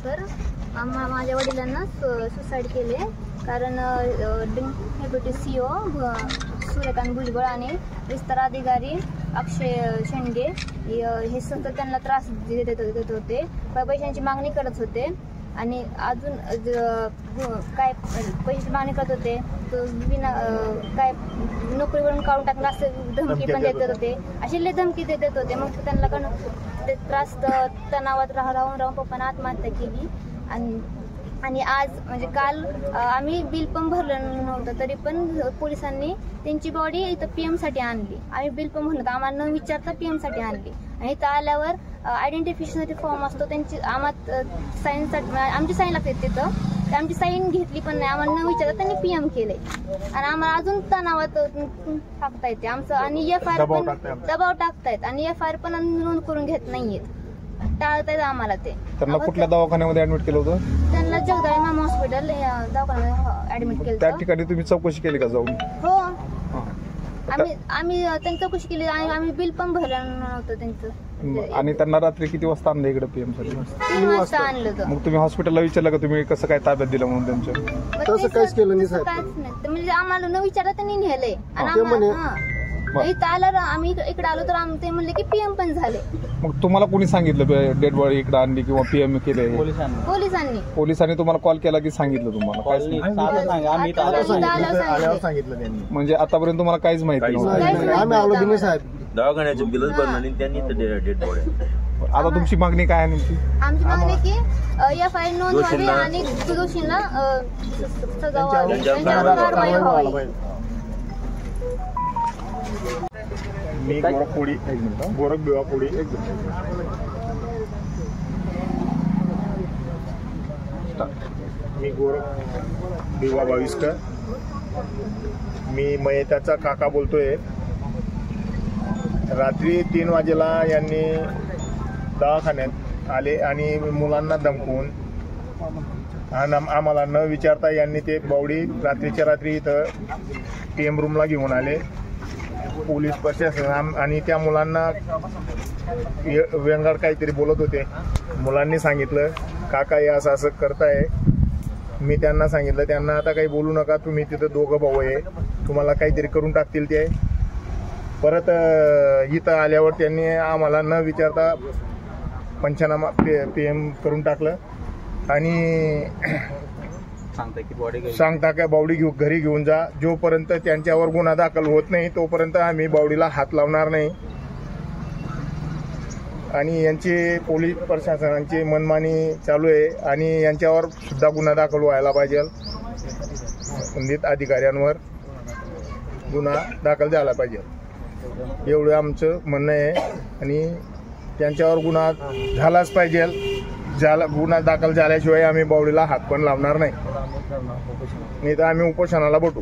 साखर माझ्या वडिलांना सुसाईड केले, कारण डेप्युटी CEO सूर्यकांत भुजबळ आणि विस्तार अधिकारी अक्षय शेंडगे हे सतत त्यांना त्रास देत होते, पैशांची मागणी करत होते आणि अजून काय पैशाची मागणी करत होते, विना काय नोकरीवरून काढून टाकलं असं धमकी पण देत होते, अशी लय धमकी देत होते. मग त्यांना ते त्रास तणावात राहून पप्पाने आत्महत्या केली. आणि आज म्हणजे काल आम्ही बिल पण भरलं नव्हतं, तरी पण पोलिसांनी त्यांची बॉडी इथं PM साठी आणली. आम्ही बिल पण भरलं, आम्हाला न विचारता PM साठी आणली. आणि इथं आल्यावर आयडेंटिफिकेशनसाठी फॉर्म असतो, त्यांची आम्हाला साईनसाठी आमची साईन लागते तिथं, आमची साईन घेतली पण नाही, आम्हाला न विचारता त्यांनी PM केले आणि आम्हाला अजून तणावात टाकता येते आमचं. आणि FIR पण दबाव टाकतायत आणि FIR पण नोंद करून घेत नाहीयेत, टाळतायत आम्हाला. ते त्यांना कुठल्या दवाखान्यामध्ये ऍडमिट केलं होतं? त्यांना जगदाळे मामा हॉस्पिटल दवाखान्यात ऍडमिट केलं. त्या ठिकाणी तुम्ही चौकशी केली का जाऊन? हो, आम्ही त्यांची चौकशी केली आणि आम्ही बिल पण भरलं नव्हतं त्यांचं. आणि त्यांना रात्री किती वाजता आणलं इकडे PM साठी? 3 वाजता आणलं होतं. मग तुम्ही हॉस्पिटलला विचारलं का तुम्ही कसं काय ताब्यात दिलं म्हणून त्यांच्या? तसं काहीच केलं नाही साहेब. म्हणजे आम्हाला न विचारता त्यांनी नेलंय आणि इथं आलं आम्ही इकडे आलो तर ते म्हणले की PM पण झाले. मग तुम्हाला कोणी सांगितलं डेड बॉडी इकडे आणली किंवा PM केले? पोलिसांनी तुम्हाला कॉल केला की सांगितलं तुम्हाला? सांगितलं त्यांनी. म्हणजे आतापर्यंत तुम्हाला काहीच माहिती नव्हतं? आम्ही आलो नाही साहेब, दवाखान्याचे बिलच भरलं आणि त्यांनी डेड बॉडी. आता तुमची मागणी काय आहे नेमकी? आमची मागणी की FIR नोंद व्हावी आणि दोषींना सजा व्हावी, त्यांच्यावर कारवाई व्हावी. मी गोरख बिवापोडी मी गोरख बिवा भाविस्कर, मी मयताचा काका बोलतोय. रात्री 3 वाजेला यांनी दवाखान्यात आले आणि मुलांना धमकवून आम्हाला न विचारता यांनी ते बॉडी रात्रीच्या रात्री इथं PM रूमला घेऊन आले. पोलीस प्रशासन आणि त्या मुलांना व्यंगाड काहीतरी बोलत होते. मुलांनी सांगितलं काका हे असं असं करताय. मी त्यांना सांगितलं त्यांना आता काही बोलू नका, तुम्ही तिथं दोघं भाऊ आहे, तुम्हाला काहीतरी करून टाकतील ते. परत इथं आल्यावर त्यांनी आम्हाला न विचारता पंचनामा PM करून टाकलं आणि सांगता काय बॉडी घरी घेऊन जा. जोपर्यंत त्यांच्यावर गुन्हा दाखल होत नाही तोपर्यंत आम्ही बॉडीला हात लावणार नाही. आणि यांची पोलीस प्रशासनाची मनमानी चालू आहे आणि यांच्यावर सुद्धा गुन्हा दाखल व्हायला पाहिजे. संबंधित अधिकाऱ्यांवर गुन्हा दाखल झाला पाहिजे एवढं आमचं म्हणणं आहे. आणि त्यांच्यावर गुन्हा झालाच पाहिजे. गुन्हा दाखल झाल्याशिवाय आम्ही बॉडीला हात पण लावणार नाही, तर आम्ही उपोषणाला बसू.